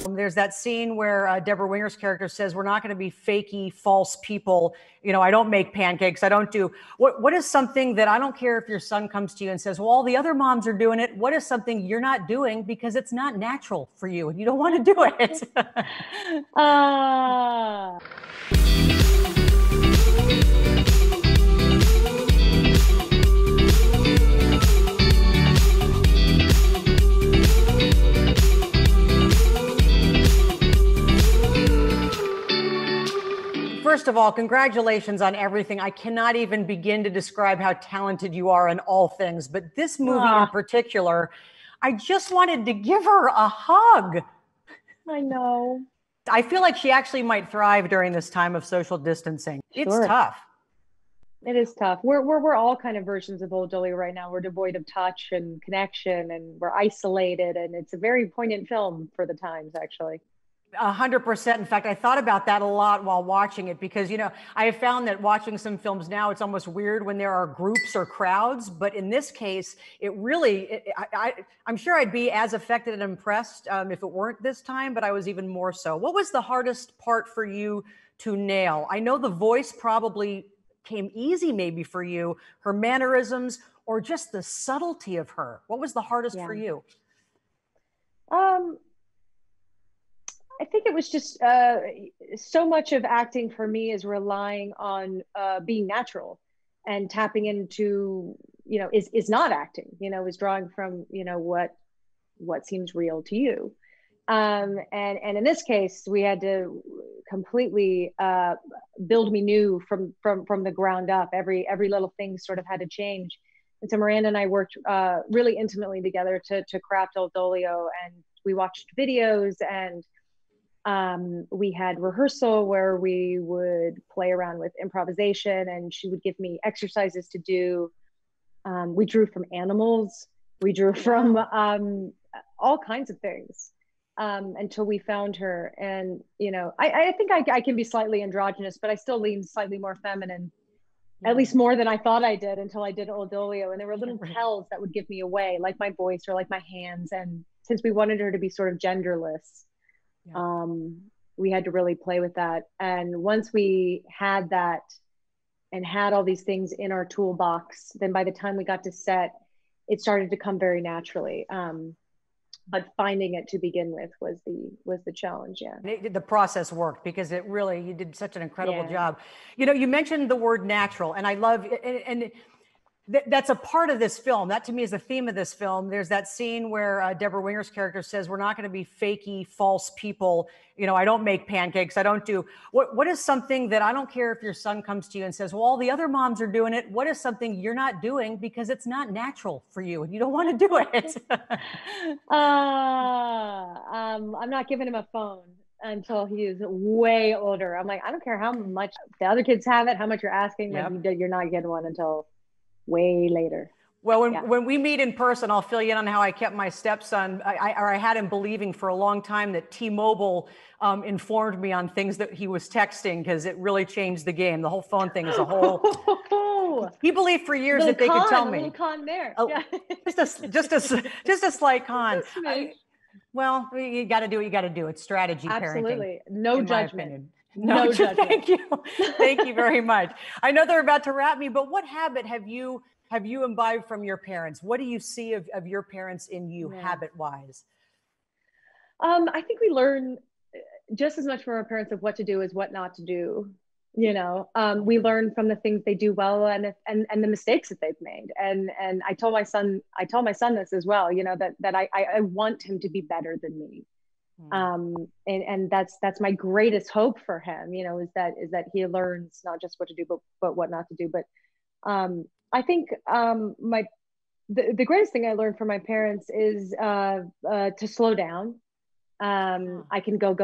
There's that scene where Deborah Winger's character says, "We're not going to be fakey, false people. You know, I don't make pancakes. I don't do what is something that I don't care if your son comes to you and says, well, all the other moms are doing it. What is something you're not doing because it's not natural for you and you don't want to do it?" First of all, congratulations on everything. I cannot even begin to describe how talented you are in all things, but this movie in particular, I just wanted to give her a hug. I know. I feel like she actually might thrive during this time of social distancing. It's Sure. tough. It is tough. We're all kind of versions of Old Dolio right now. We're devoid of touch and connection, and we're isolated, and it's a very poignant film for the times, actually. 100%. In fact, I thought about that a lot while watching it because, you know, I have found that watching some films now, it's almost weird when there are groups or crowds. But in this case, it really, I'm sure I'd be as affected and impressed if it weren't this time, but I was even more so. What was the hardest part for you to nail? I know the voice probably came easy maybe for you, her mannerisms, or just the subtlety of her. What was the hardest for you? I think it was just so much of acting for me is relying on being natural and tapping into, you know, is not acting, you know, is drawing from, you know, what seems real to you. And in this case, we had to completely build me new from the ground up. Every little thing sort of had to change. And so Miranda and I worked really intimately together to craft Old Dolio, and we watched videos, and we had rehearsal where we would play around with improvisation, and she would give me exercises to do. We drew from animals. We drew from all kinds of things until we found her. And, you know, I think I can be slightly androgynous, but I still lean slightly more feminine, at least more than I thought I did until I did Old Dolio. And there were little tells that would give me away, like my voice or like my hands. And since we wanted her to be sort of genderless, we had to really play with that. And once we had that and had all these things in our toolbox, then by the time we got to set, it started to come very naturally. But finding it to begin with was the challenge. The process worked because it really, you did such an incredible job. You know, you mentioned the word natural, and I love and that's a part of this film. That to me is the theme of this film. There's that scene where Deborah Winger's character says, "We're not going to be fakey, false people. You know, I don't make pancakes. I don't do what is something that I don't care if your son comes to you and says, well, all the other moms are doing it. What is something you're not doing because it's not natural for you and you don't want to do it?" I'm not giving him a phone until he's way older. I'm like, I don't care how much the other kids have it, how much you're asking, but you're not getting one until way later. Well, when we meet in person, I'll fill you in on how I kept my stepson, I had him believing for a long time that T-Mobile informed me on things that he was texting, because it really changed the game. The whole phone thing is a whole. He believed for years that they could tell me. Little con there. Just a slight con. Well, you got to do what you got to do. It's strategy parenting. Absolutely. No judgment. No judgment. Thank you. Thank you very much. I know they're about to wrap me, but what habit have you imbibed from your parents? What do you see of your parents in you habit-wise? I think we learn just as much from our parents of what to do as what not to do. You know, we learn from the things they do well and the mistakes that they've made. And I told my son this as well, you know, that I want him to be better than me. And that's my greatest hope for him, you know, is that he learns not just what to do, but what not to do. But I think the greatest thing I learned from my parents is to slow down. I can go,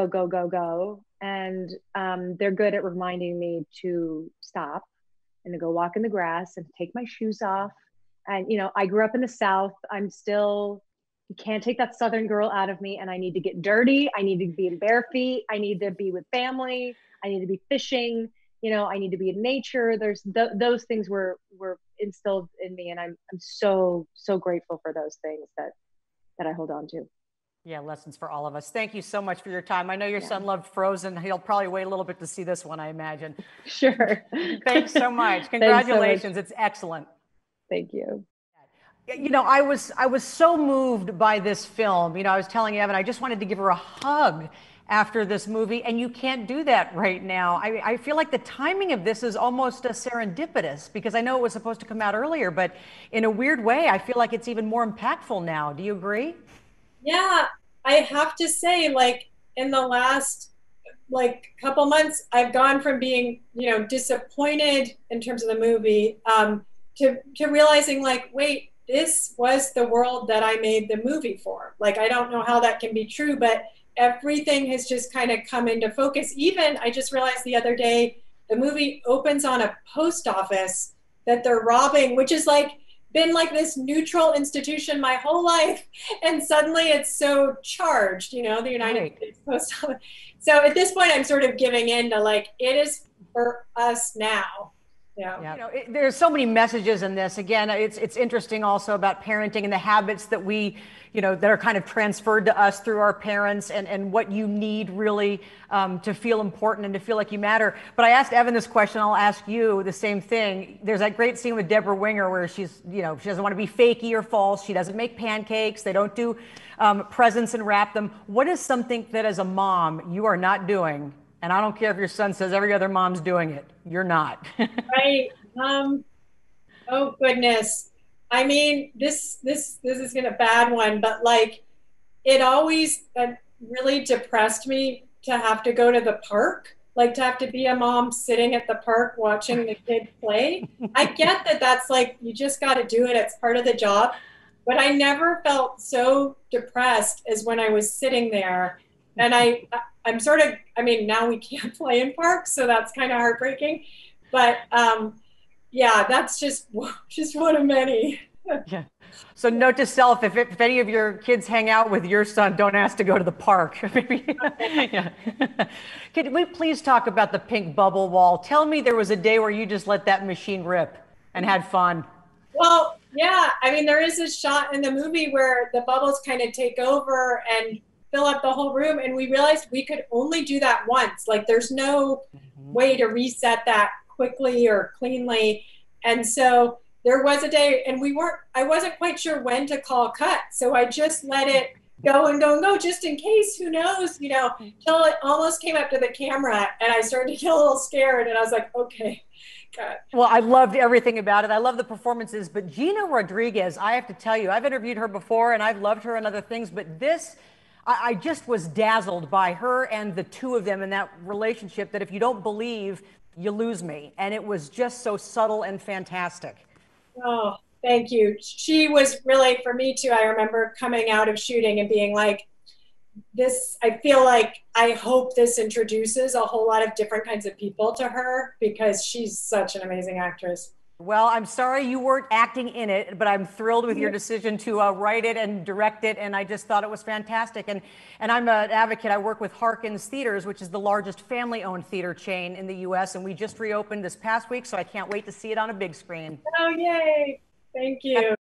and they're good at reminding me to stop and to go walk in the grass and take my shoes off. And you know, I grew up in the South. You can't take that Southern girl out of me, and I need to get dirty. I need to be in bare feet. I need to be with family. I need to be fishing. You know, I need to be in nature. There's those things were instilled in me, and I'm so grateful for those things that I hold on to. Yeah, lessons for all of us. Thank you so much for your time. I know your Yeah. son loved Frozen. He'll probably wait a little bit to see this one, I imagine. Sure. Thanks so much. Thanks Congratulations. so much. It's excellent. Thank you. You know, I was so moved by this film. You know, I was telling Evan, I just wanted to give her a hug after this movie, and you can't do that right now. I feel like the timing of this is almost a serendipitous, because I know it was supposed to come out earlier, but in a weird way, I feel like it's even more impactful now. Do you agree? Yeah, I have to say, like, in the last like couple months, I've gone from being, disappointed in terms of the movie, to realizing, like, wait, this was the world that I made the movie for. Like, I don't know how that can be true, but everything has just kind of come into focus. Even I just realized the other day, the movie opens on a post office that they're robbing, which is like been like this neutral institution my whole life, and suddenly it's so charged, the United Right. States Post Office. So at this point, I'm sort of giving in to, like, it is for us now. Yeah. You know, there's so many messages in this. Again, it's interesting also about parenting and the habits that we, that are kind of transferred to us through our parents, and what you need really to feel important and to feel like you matter. But I asked Evan this question. I'll ask you the same thing. There's that great scene with Deborah Winger where she's, she doesn't want to be fakey or false. She doesn't make pancakes. They don't do presents and wrap them. What is something that as a mom you are not doing? And I don't care if your son says every other mom's doing it. You're not. Right. Oh goodness. I mean, this is gonna bad one, but like, it always really depressed me to have to go to the park, like to have to be a mom sitting at the park watching the kid play. I get that that's like, you just got to do it. It's part of the job. But I never felt so depressed as when I was sitting there. And I'm sort of, I mean, now we can't play in parks, so that's kind of heartbreaking. But yeah, that's just one of many. Yeah. So note to self, if any of your kids hang out with your son, don't ask to go to the park. Maybe. Yeah. Could we please talk about the pink bubble wall? Tell me there was a day where you just let that machine rip and had fun. Well, yeah. I mean, there is a shot in the movie where the bubbles kind of take over and fill up the whole room, and we realized we could only do that once. Like, there's no way to reset that quickly or cleanly. And so there was a day, and I wasn't quite sure when to call cut. So I just let it go and go and go, just in case, who knows, till it almost came up to the camera, and I started to get a little scared, and I was like, okay. God. Well, I loved everything about it. I love the performances, but Gina Rodriguez, I have to tell you, I've interviewed her before and I've loved her in other things, but this, I just was dazzled by her and the two of them in that relationship, that if you don't believe, you lose me. And it was just so subtle and fantastic. Oh, thank you. She was really, for me too, I remember coming out of shooting and being like, this, I feel like, I hope this introduces a whole lot of different kinds of people to her, because she's such an amazing actress. Well, I'm sorry you weren't acting in it, but I'm thrilled with your decision to write it and direct it, and I just thought it was fantastic. And I'm an advocate. I work with Harkins Theaters, which is the largest family-owned theater chain in the U.S., and we just reopened this past week, so I can't wait to see it on a big screen. Oh, yay. Thank you.